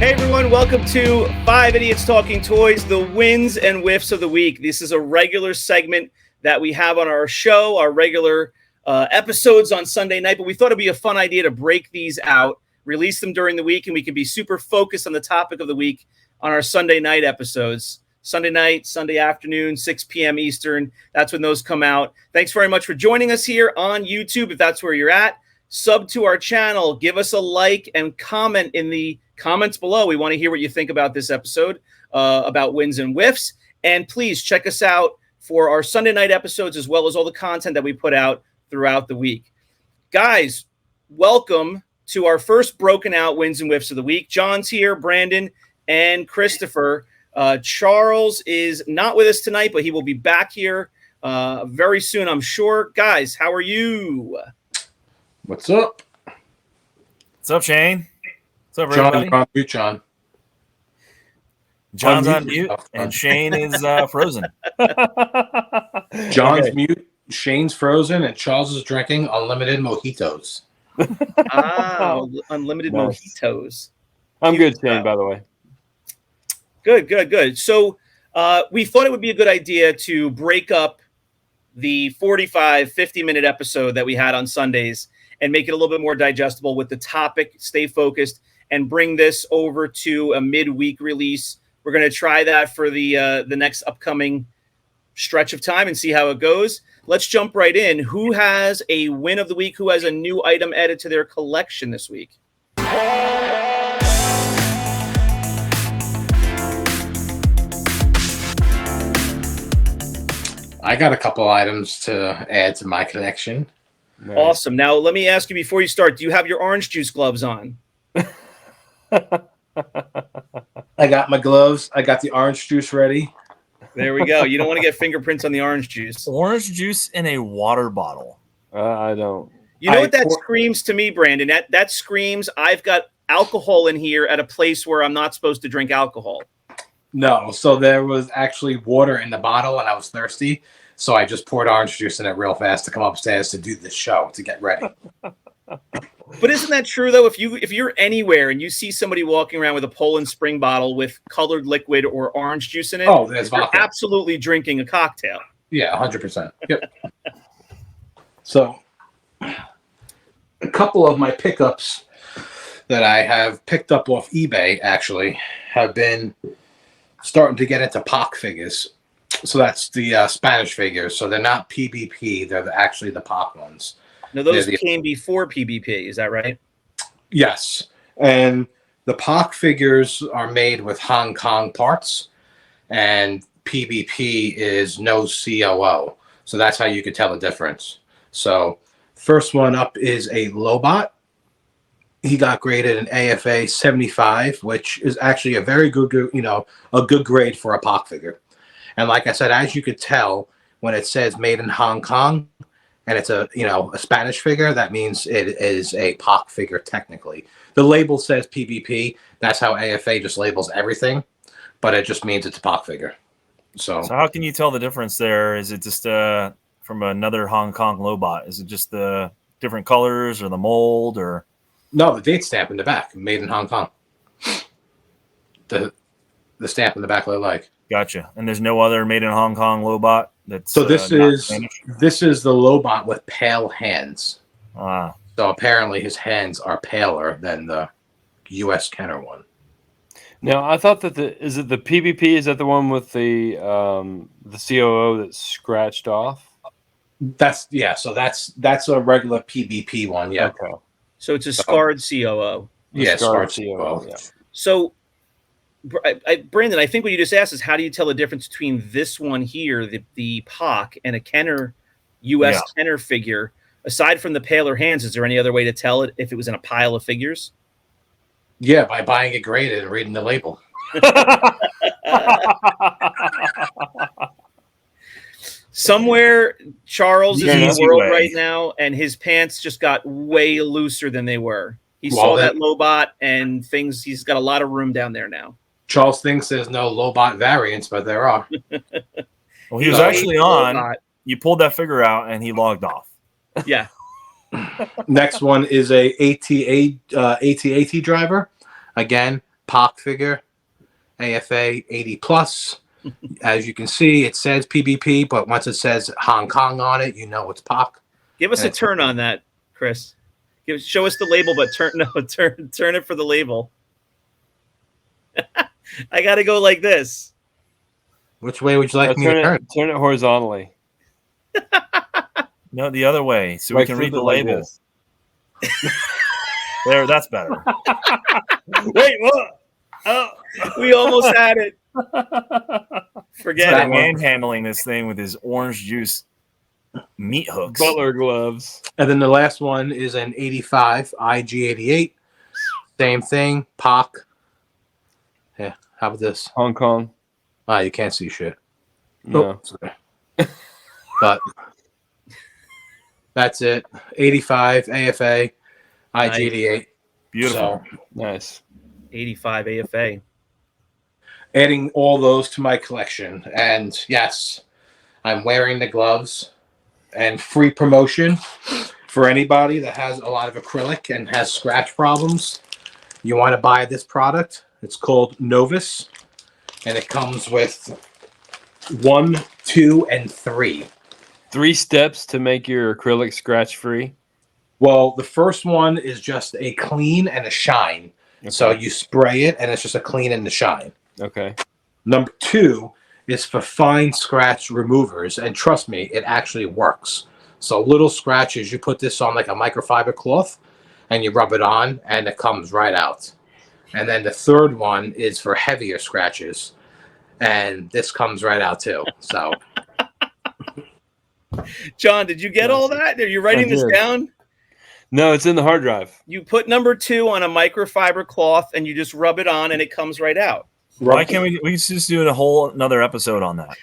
Hey everyone, welcome to 5 Idiots Talking Toys, the wins and whiffs of the week. This is a regular segment that we have on our show, our regular episodes on Sunday night, but we thought it'd be a fun idea to break these out, release them during the week, and we can be super focused on the topic of the week on our Sunday night episodes. Sunday night, Sunday afternoon, 6 p.m. Eastern. That's when those come out. Thanks very much for joining us here on YouTube, if that's where you're at. Sub to our channel, give us a like, and comment in the comments below. We want to hear what you think about this episode, about wins and whiffs. And please check us out for our Sunday night episodes, as well as all the content that we put out throughout the week. Guys, welcome to our first broken out wins and whiffs of the week. John's here, Brandon, and Christopher. Charles is not with us tonight, but he will be back here very soon, I'm sure. Guys, how are you? What's up? What's up, Shane? What's up, John, everybody? you're on mute, John. John's on mute, and Shane is frozen. John's mute, Shane's frozen, and Charles is drinking unlimited mojitos. Unlimited Nice. mojitos. I'm good, Shane, by the way. Good. So we thought it would be a good idea to break up the 45, 50-minute episode that we had on Sundays and make it a little bit more digestible with the topic, stay focused, and bring this over to a midweek release. We're going to try that for the next upcoming stretch of time and see how it goes. Let's jump right in. Who has a win of the week? Who has a new item added to their collection this week? I got a couple items to add to my collection. Nice. Awesome. Now, let me ask you before you start, do you have your orange juice gloves on? I got my gloves. I got the orange juice ready. There we go. You don't want to get fingerprints on the orange juice. Orange juice in a water bottle. I don't. You know what that screams to me, Brandon? That screams, I've got alcohol in here at a place where I'm not supposed to drink alcohol. No, so there was actually water in the bottle, and I was thirsty, so I just poured orange juice in it real fast to come upstairs to do the show, to get ready. But isn't that true, though? If you're anywhere and you see somebody walking around with a Poland Spring bottle with colored liquid or orange juice in it, There's you're vodka. absolutely drinking a cocktail. Yeah, 100%. Yep. So, a couple of my pickups that I have picked up off eBay, actually, have been starting to get into POC figures. So that's the Spanish figures. So they're not PBP. They're actually the POC ones. Now, those came before PBP. Is that right? Yes. And the POC figures are made with Hong Kong parts. And PBP is no COO. So that's how you could tell the difference. So first one up is a Lobot. He got graded an AFA 75, which is actually a very good, a good grade for a POC figure. And like I said, as you could tell, when it says made in Hong Kong and it's a Spanish figure, that means it is a POC figure technically. The label says PBP. That's how AFA just labels everything, but it just means it's a POC figure. So how can you tell the difference there? Is it just from another Hong Kong Lobot? Is it just the different colors or the mold or? No, the date stamp in the back, made in Hong Kong. The stamp in the back I like. Gotcha. And there's no other made in Hong Kong Lobot that's so this is the Lobot with pale hands. Ah. So apparently his hands are paler than the U.S. Kenner one. Now I thought that is it the PvP? Is that the one with the COO that's scratched off? So that's a regular PvP one. Yeah. Okay. So it's a scarred COO. Yeah, Scarred COO. Yeah. So, Brandon, I think what you just asked is how do you tell the difference between this one here, the POC, and a Kenner, U.S. Kenner figure? Aside from the paler hands, is there any other way to tell it if it was in a pile of figures? Yeah, by buying it graded and reading the label. Somewhere Charles is in the Easy world way. right now, and his pants just got way looser than they were. He saw that Lobot and things. He's got a lot of room down there now. Charles thinks there's no Lobot variants, but there are. Well, he was actually on. You pulled that figure out, and he logged off. Yeah. Next one is a AT driver. Again, POC figure, AFA 80 plus. As you can see, it says PBP, but once it says Hong Kong on it, you know it's POC. Give us And a turn on that, Chris. Show us the label, but turn it for the label. I got to go like this. Which way would you like me to turn? Turn it horizontally. No, the other way, so Like we can read flip the it like label. this. There, that's better. Wait, what? Oh. We almost had it. Forget Started it. manhandling this thing with his orange juice meat hooks. Butler gloves. And then the last one is an 85 IG88. Same thing, POC. Yeah, how about this? Hong Kong. Ah, you can't see shit. No. Oh, sorry. But that's it. 85 AFA, IG88. Beautiful. So, Nice. 85 AFA. adding all those to my collection. And yes, I'm wearing the gloves. And free promotion for anybody that has a lot of acrylic and has scratch problems. You want to buy this product. It's called Novus. And it comes with 1, 2, and 3. 3 steps to make your acrylic scratch free. Well, the first one is just a clean and a shine. Okay. So you spray it and it's just a clean and a shine. Okay. Number 2 is for fine scratch removers. And trust me, it actually works. So little scratches, you put this on like a microfiber cloth and you rub it on and it comes right out. And then the third one is for heavier scratches. And this comes right out too. So, John, did you get all that? Are you writing this down? No, it's in the hard drive. You put number 2 on a microfiber cloth and you just rub it on and it comes right out. Why can't we just do a whole another episode on that?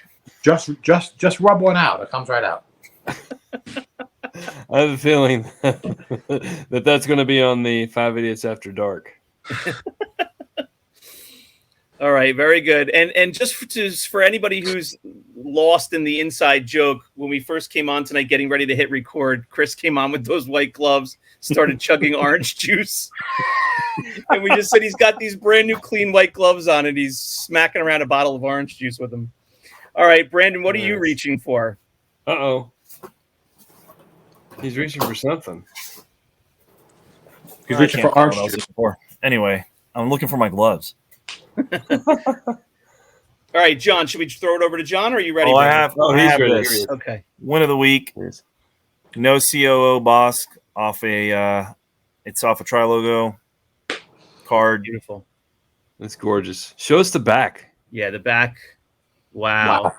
Just rub one out. It comes right out. I have a feeling that that's going to be on the 5 Idiots After Dark. All right, very good. And just for anybody who's lost in the inside joke, when we first came on tonight getting ready to hit record, Chris came on with those white gloves, started chugging orange juice. And we just said he's got these brand new clean white gloves on and he's smacking around a bottle of orange juice with them. All right, Brandon, what are you reaching for? Uh-oh. He's reaching for something. He's reaching for orange juice. Anyway, I'm looking for my gloves. All right, John, should we throw it over to John or are you ready? I Brandon? have ready. this. Okay. Win of the week. No COO Bosk off it's off a Tri Logo card. Beautiful. That's gorgeous. Show us the back. Yeah, the back. Wow.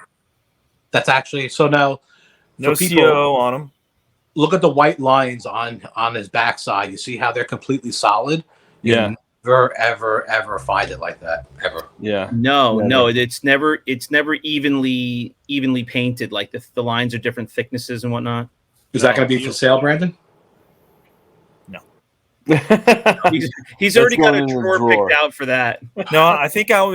That's actually so now. No people, COO on them. Look at the white lines on his backside. You see how they're completely solid. Yeah. You never, ever find it like that ever. Yeah. No, it's never evenly painted. Like the lines are different thicknesses and whatnot. Is that going to be for sale, Brandon? No. He's already got a drawer picked out for that. No, I think I'll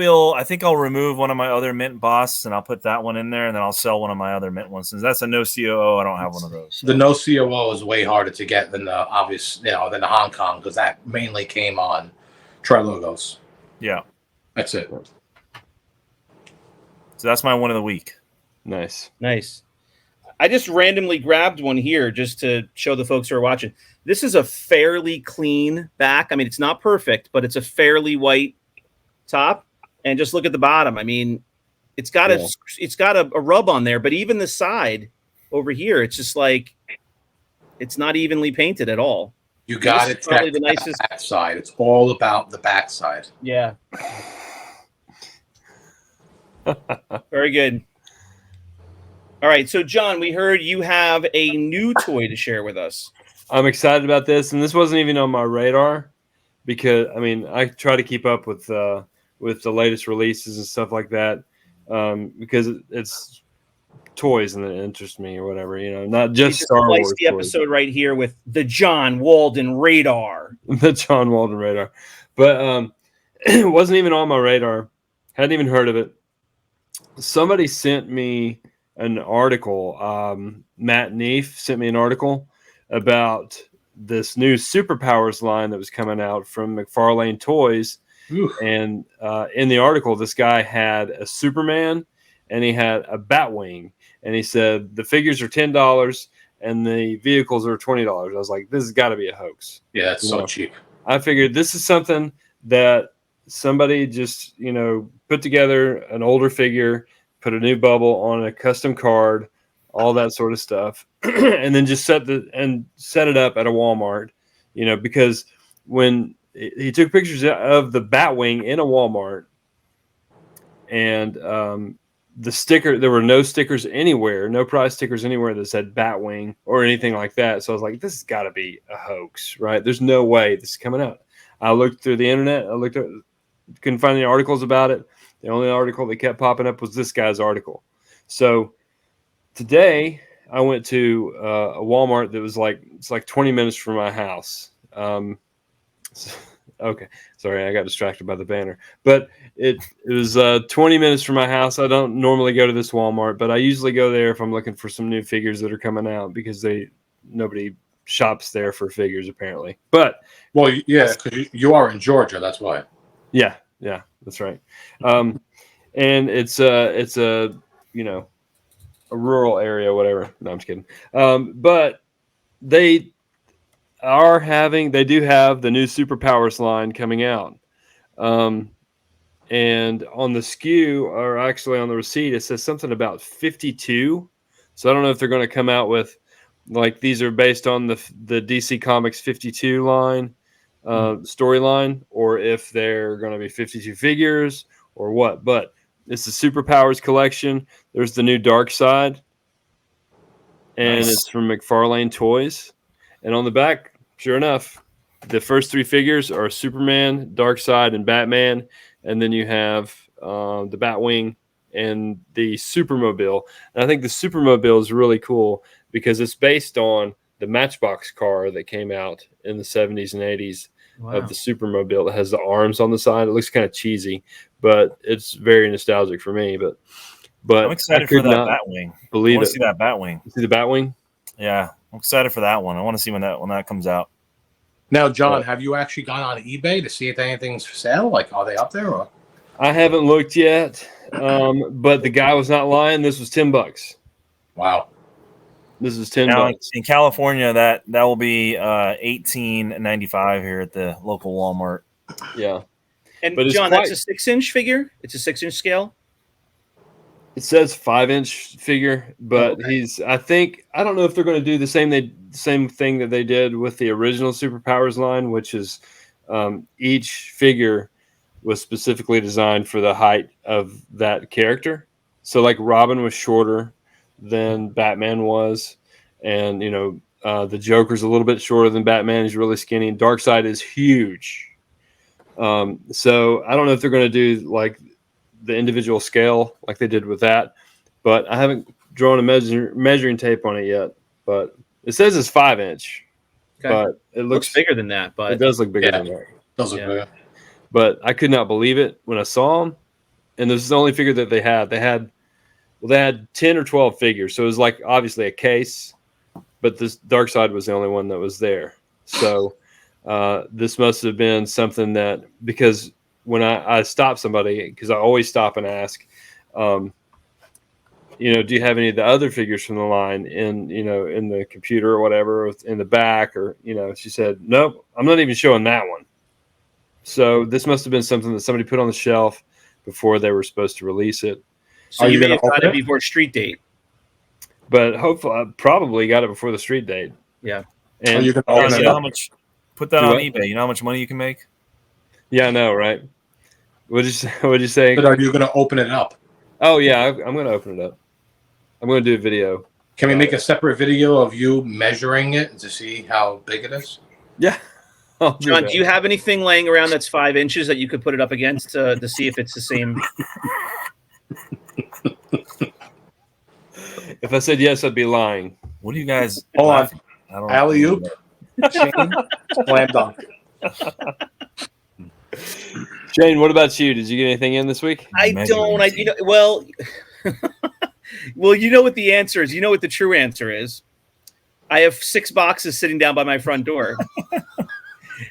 remove one of my other mint Boss and I'll put that one in there and then I'll sell one of my other mint ones. Since that's a no COO, I don't have one of those. So. The no COO is way harder to get than the obvious, than the Hong Kong because that mainly came on Tri Logos. Yeah. That's it. So that's my one of the week. Nice. I just randomly grabbed one here just to show the folks who are watching. This is a fairly clean back. I mean, it's not perfect, but it's a fairly white top. And just look at the bottom. I mean, it's got a rub on there, but even the side over here, it's just like it's not evenly painted at all. You got to check the nicest back side. It's all about the back side. Yeah. Very good. All right, so John, we heard you have a new toy to share with us. I'm excited about this, and this wasn't even on my radar because I try to keep up with the latest releases and stuff like that because it's toys and it interests me or whatever, not just Star Wars. The episode right here with the John Walden radar. The John Walden radar, but it wasn't even on my radar. Hadn't even heard of it. Somebody sent me an article. Matt Neef sent me an article about this new Superpowers line that was coming out from McFarlane Toys, Ooh. And in the article, this guy had a Superman and he had a Batwing, and he said the figures are $10 and the vehicles are $20. I was like, this has got to be a hoax. Yeah, that's so cheap. I figured this is something that somebody just, put together an older figure, put a new bubble on a custom card, all that sort of stuff, and then just set it up at a Walmart, because when he took pictures of the Batwing in a Walmart, and the sticker, there were no stickers anywhere, no prize stickers anywhere that said Batwing or anything like that. So I was like, this has got to be a hoax, right? There's no way this is coming out. I looked through the internet. Couldn't find any articles about it. The only article that kept popping up was this guy's article. So today I went to a Walmart that was it's like 20 minutes from my house. Okay, sorry, I got distracted by the banner. But it was 20 minutes from my house. I don't normally go to this Walmart, but I usually go there if I'm looking for some new figures that are coming out, because nobody shops there for figures apparently. But well, yeah, because you are in Georgia, that's why. Yeah, that's right. And it's a rural area, whatever. No, I'm just kidding. But they do have the new Superpowers line coming out. And on the SKU, or actually on the receipt, it says something about 52. So I don't know if they're going to come out with, like, these are based on the DC Comics 52 line, storyline, or if they're going to be 52 figures or what. But it's the Superpowers collection. There's the new Dark Side, and It's from McFarlane Toys. And on the back, sure enough, the first three figures are Superman, Darkseid, and Batman. And then you have the Batwing and the Supermobile. And I think the Supermobile is really cool because it's based on the Matchbox car that came out in the 70s and 80s of the Supermobile. It has the arms on the side. It looks kind of cheesy, but it's very nostalgic for me. But I'm excited for that Batwing. I want to see that Batwing. See the Batwing? Yeah, I'm excited for that one. I want to see when that comes out. Now, John, have you actually gone on eBay to see if anything's for sale? Like, are they up there? Or? I haven't looked yet, but the guy was not lying. This was $10. Wow. This is $10. In California, that will be $18.95 here at the local Walmart. Yeah. And John, that's a 6-inch figure? It's a 6-inch scale? It says 5-inch figure, but I don't know if they're going to do the same thing that they did with the original Superpowers line, which is each figure was specifically designed for the height of that character. So like Robin was shorter than Batman was, and the Joker's a little bit shorter than Batman. He's really skinny. Darkseid is huge. So I don't know if they're going to do like the individual scale like they did with that, but I haven't drawn a measuring tape on it yet. But it says it's 5-inch, but it looks bigger than that. But it does look bigger than that. It does look bigger. But I could not believe it when I saw them, and this is the only figure that they had. They had 10 or 12 figures, so it was like obviously a case, but this Darkseid was the only one that was there. So this must have been something that, because when I stop somebody, because I always stop and ask, do you have any of the other figures from the line in the computer or whatever, in the back, or, she said, nope, I'm not even showing that one. So this must have been something that somebody put on the shelf before they were supposed to release it. So you may have got it before street date. But hopefully, I probably got it before the street date. Yeah. And you can open it up. Put that on eBay. You know how much money you can make? Yeah, I know, right? What'd you say? But are you going to open it up? Oh, yeah, I'm going to open it up. I'm going to do a video. Can we make a separate video of you measuring it to see how big it is? Yeah. John, do you have anything laying around that's 5 inches that you could put it up against to see if it's the same? If I said yes, I'd be lying. What do you guys? Hold on. Alley-oop. Slam dunk. Shane, what about you? Did you get anything in this week? I don't. Well, you know what the answer is. You know what the true answer is. I have 6 boxes sitting down by my front door.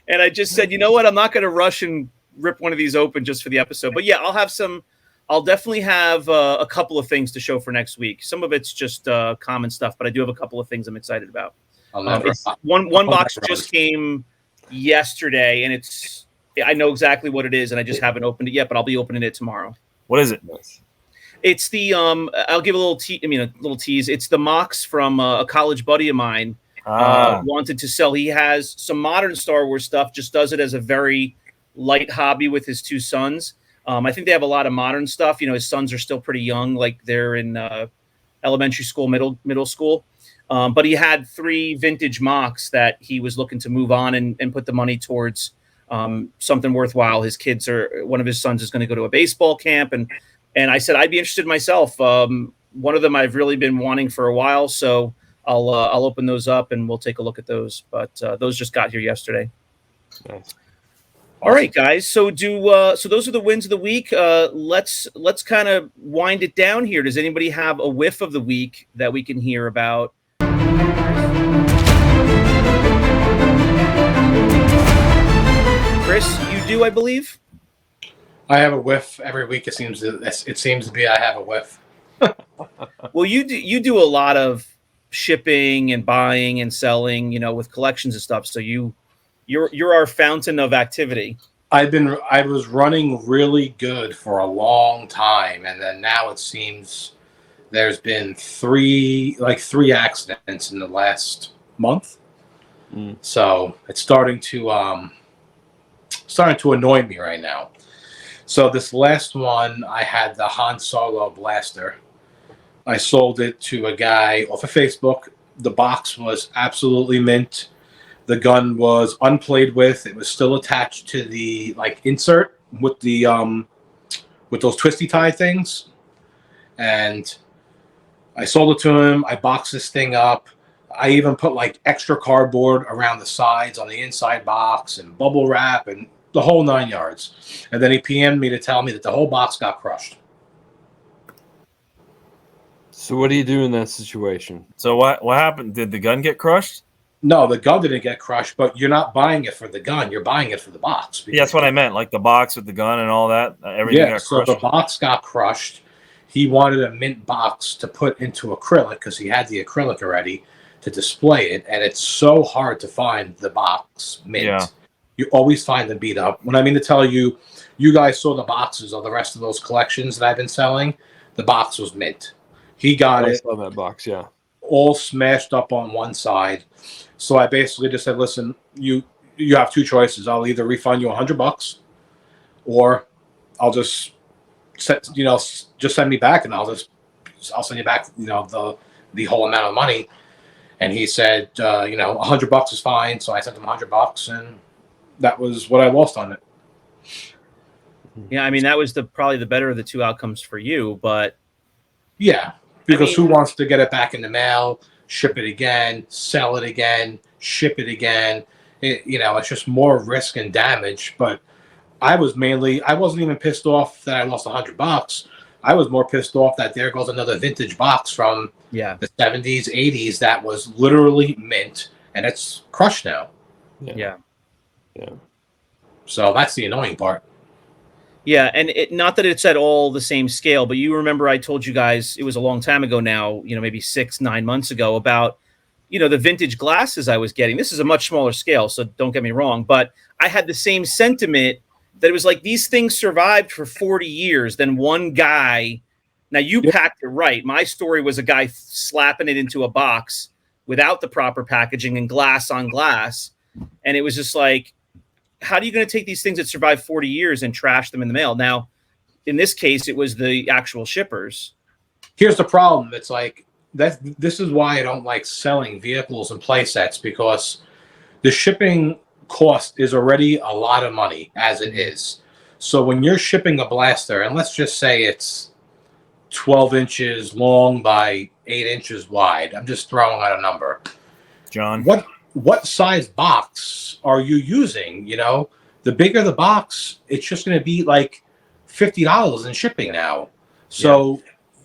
And I just said, you know what? I'm not going to rush and rip one of these open just for the episode. But yeah, I'll definitely have a couple of things to show for next week. Some of it's just common stuff, but I do have a couple of things I'm excited about. One box just came yesterday, and I know exactly what it is, and I just haven't opened it yet, but I'll be opening it tomorrow. What is it? It's the I'll give a little tease. It's the Mox from a college buddy of mine. Wanted to sell. He has some modern Star Wars stuff, just does it as a very light hobby with his two sons. I think they have a lot of modern stuff. His sons are still pretty young, like they're in elementary school, middle school. But he had 3 vintage Mox that he was looking to move on and put the money towards something worthwhile. One of his sons is going to go to a baseball camp, and I said I'd be interested myself. One of them I've really been wanting for a while, so I'll open those up and we'll take a look at those. But those just got here yesterday. Nice. All right, guys. So those are the wins of the week. Let's kind of wind it down here. Does anybody have a whiff of the week that we can hear about? Chris, you do, I believe. I have a whiff every week. It seems to be I have a whiff. Well, you do a lot of shipping and buying and selling, with collections and stuff. So you're our fountain of activity. I was running really good for a long time, and then now it seems there's been three accidents in the last month. So it's starting to annoy me right now. So this last one, I had the Han Solo blaster. I sold it to a guy off of Facebook. The box was absolutely mint. The gun was unplayed with. It was still attached to the insert with the with those twisty tie things. And I sold it to him. I boxed this thing up. I even put extra cardboard around the sides on the inside box and bubble wrap and the whole 9 yards. And then he PM'd me to tell me that the whole box got crushed. So what do you do in that situation? So what happened? Did the gun get crushed? No, the gun didn't get crushed, but you're not buying it for the gun. You're buying it for the box. Yeah, that's what I meant. Like the box with the gun and all that. Everything got crushed. So the box got crushed. He wanted a mint box to put into acrylic because he had the acrylic already to display it. And it's so hard to find the box mint. Yeah. You always find them beat up. When I mean to tell you, you guys saw the boxes of the rest of those collections that I've been selling. The box was mint. He got it. I saw that box, yeah. All smashed up on one side. So I basically just said, listen, you have 2 choices. I'll either refund you $100 or I'll just send me back and I'll send you back, the whole amount of money. And he said, $100 is fine. So I sent him $100 and that was what I lost on it. Yeah. I mean, that was probably the better of the 2 outcomes for you, but yeah, because who wants to get it back in the mail, ship it again, sell it again, ship it again? It's just more risk and damage. But I wasn't even pissed off that I lost $100. I was more pissed off that there goes another vintage box from the 70s, 80s that was literally mint and it's crushed now. Yeah. So that's the annoying part. Yeah, and not that it's at all the same scale, but you remember I told you guys, it was a long time ago now, maybe 6-9 months ago, about, the vintage glasses I was getting. This is a much smaller scale, so don't get me wrong, but I had the same sentiment that it was like these things survived for 40 years. Then one guy, now you packed it right. My story was a guy slapping it into a box without the proper packaging and glass on glass. And it was just like, how are you going to take these things that survived 40 years and trash them in the mail? Now, in this case, it was the actual shippers. Here's the problem. It's like this is why I don't like selling vehicles and play sets, because the shipping cost is already a lot of money as it is. So when you're shipping a blaster, and let's just say it's 12 inches long by 8 inches wide, I'm just throwing out a number. John, what size box are you using? The bigger the box, it's just going to be like $50 in shipping now. So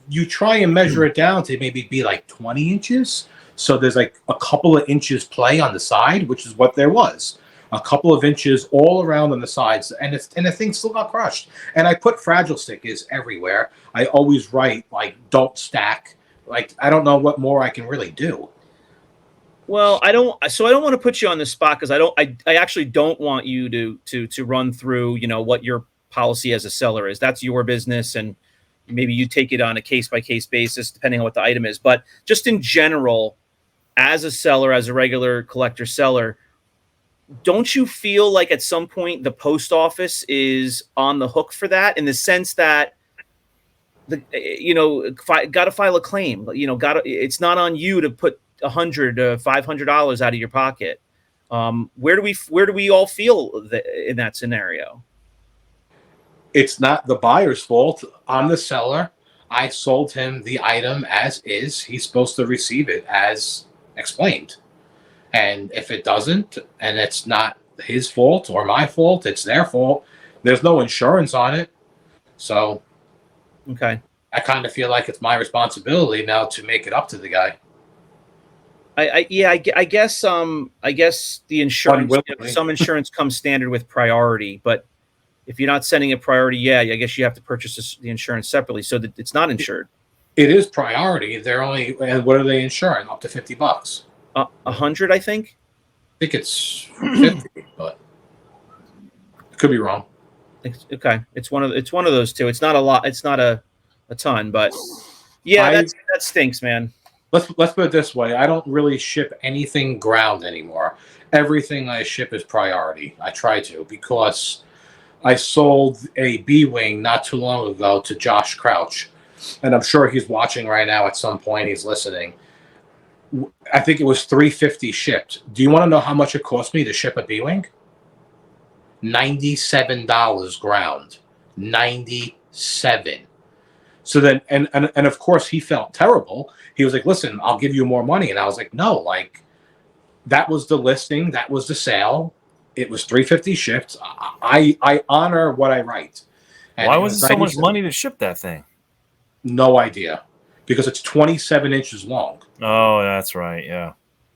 you try and measure it down to maybe be like 20 inches. So there's like a couple of inches play on the side, which is what there was. a couple of inches all around on the sides, and the thing still got crushed. And I put fragile stickers everywhere. I always write like don't stack. Like I don't know what more I can really do. Well, I don't want to put you on the spot because I actually don't want you to run through, what your policy as a seller is. That's your business, and maybe you take it on a case by case basis depending on what the item is. But just in general, as a seller, as a regular collector seller, don't you feel like at some point the post office is on the hook for that, in the sense that got to file a claim, it's not on you to put $100 to $500 out of your pocket. Where do we all feel in that scenario? It's not the buyer's fault. I'm the seller. I sold him the item as is. He's supposed to receive it as explained. And if it doesn't, and it's not his fault or my fault, it's their fault. There's no insurance on it. So okay, I kind of feel like it's my responsibility now to make it up to the guy. I guess the insurance, some insurance comes standard with priority, but if you're not sending a priority, I guess you have to purchase the insurance separately so that it's not insured. It is priority. They're only, and what are they insuring? Up to $50. 100, I think. I think it's 50, but I could be wrong. Okay, it's one of those two. It's not a lot. It's not a ton, but that stinks, man. Let's put it this way. I don't really ship anything ground anymore. Everything I ship is priority. I try to, because I sold a B-Wing not too long ago to Josh Crouch, and I'm sure he's watching right now at some point. He's listening. I think it was $350 shipped. Do you want to know how much it cost me to ship a B-Wing? $97 ground. 97. So then, and of course he felt terrible. He was like, listen, I'll give you more money. And I was like, no, like that was the listing. That was the sale. It was $350 shipped. I honor what I write. And why was it so much money to ship that thing? No idea. Because it's 27 inches long. Oh, that's right. Yeah.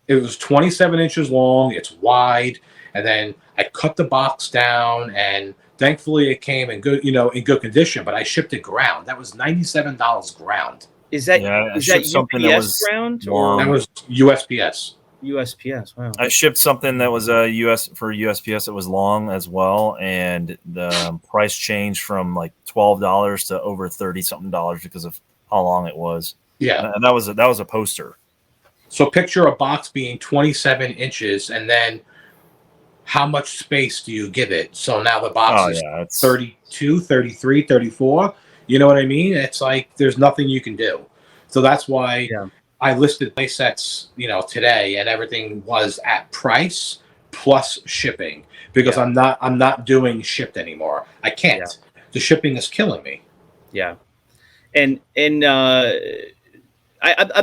It was 27 inches long. It's wide. And then I cut the box down, and thankfully it came in good, in good condition, but I shipped it ground. That was $97 ground. Is that UPS ground or that was USPS? USPS. Wow. I shipped something that was USPS. It was long as well, and the price changed from like $12 to over $30-something because of how long it was. Yeah, and that was a poster. So picture a box being 27 inches, and then how much space do you give it? So now the box is 32, 33, 34. You know what I mean? It's like there's nothing you can do. So that's why I listed play sets, today, and everything was at price plus shipping, because I'm not doing shipped anymore. I can't. Yeah. The shipping is killing me. Yeah. And I'm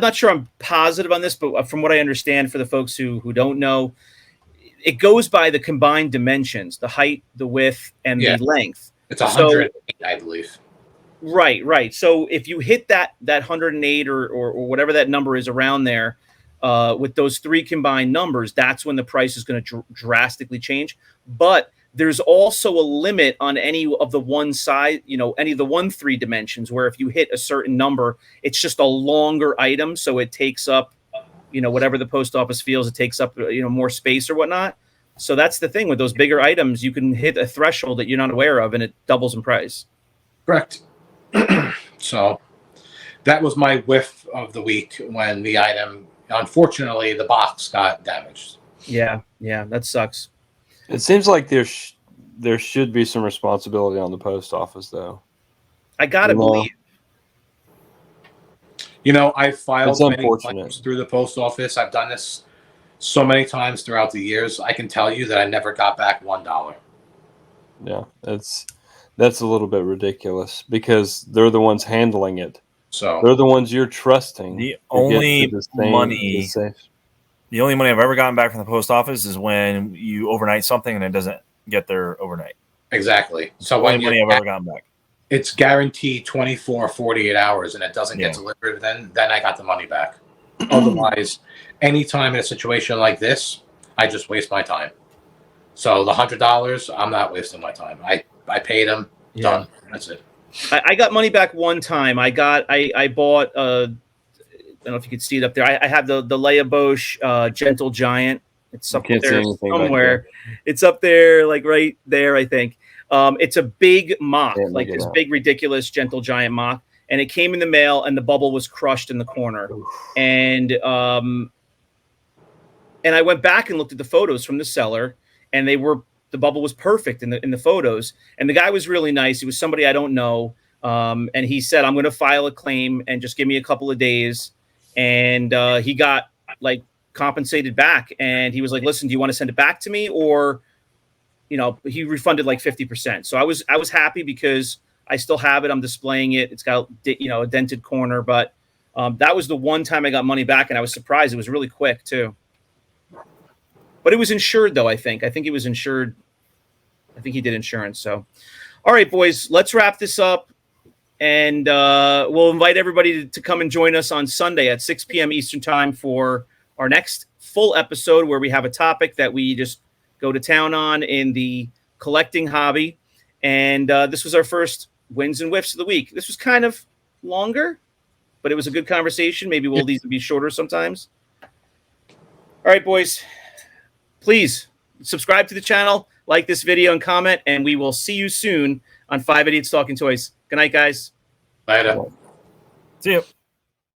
not sure I'm positive on this, but from what I understand, for the folks who don't know, it goes by the combined dimensions, the height, the width, and the length. It's 108, I believe. Right. So if you hit that 108 or whatever that number is around there, with those three combined numbers, that's when the price is going to drastically change. But there's also a limit on any of the one side, any of the 1-3 dimensions, where if you hit a certain number, it's just a longer item. So it takes up, whatever the post office feels, it takes up, more space or whatnot. So that's the thing with those bigger items, you can hit a threshold that you're not aware of, and it doubles in price. Correct. So that was my whiff of the week when the item, unfortunately, the box got damaged. Yeah, that sucks. It seems like there should be some responsibility on the post office, though. I gotta believe. I've filed many claims through the post office. I've done this so many times throughout the years. I can tell you that I never got back $1. Yeah, that's a little bit ridiculous, because they're the ones handling it. So they're the ones you're trusting. The only money I've ever gotten back from the post office is when you overnight something and it doesn't get there overnight. Exactly. So the only money I've ever gotten back. It's guaranteed 24, 48 hours, and it doesn't get delivered, then I got the money back. Otherwise, anytime in a situation like this, I just waste my time. So the $100, I'm not wasting my time. I paid him. Yeah. Done. That's it. I got money back one time. I bought I don't know if you could see it up there. I have the Lobot Gentle Giant. It's up can't see there anything back somewhere. It's up there, like right there, I think. It's a big mock, Yeah, like look at this that. big, ridiculous Gentle Giant mock. And it came in the mail, and the bubble was crushed in the corner. And I went back and looked at the photos from the seller, and the bubble was perfect in the photos. And the guy was really nice. He was somebody I don't know. And he said, I'm going to file a claim and just give me a couple of days. And he got like compensated back. And he was like, listen, do you want to send it back to me? Or, he refunded like 50%. So I was happy because I still have it. I'm displaying it. It's got, a dented corner, but that was the one time I got money back. And I was surprised. It was really quick too. But it was insured though, I think. I think it was insured. I think he did insurance. So, all right, boys, let's wrap this up. And we'll invite everybody to come and join us on Sunday at 6 p.m. Eastern time for our next full episode where we have a topic that we just go to town on in the collecting hobby. And this was our first wins and whiffs of the week. This was kind of longer, but it was a good conversation. Maybe we'll these be shorter sometimes. All right, boys, please subscribe to the channel, like this video, and comment, and we will see you soon on 5 Idiots Talking Toys. Good night, guys. Later. See you.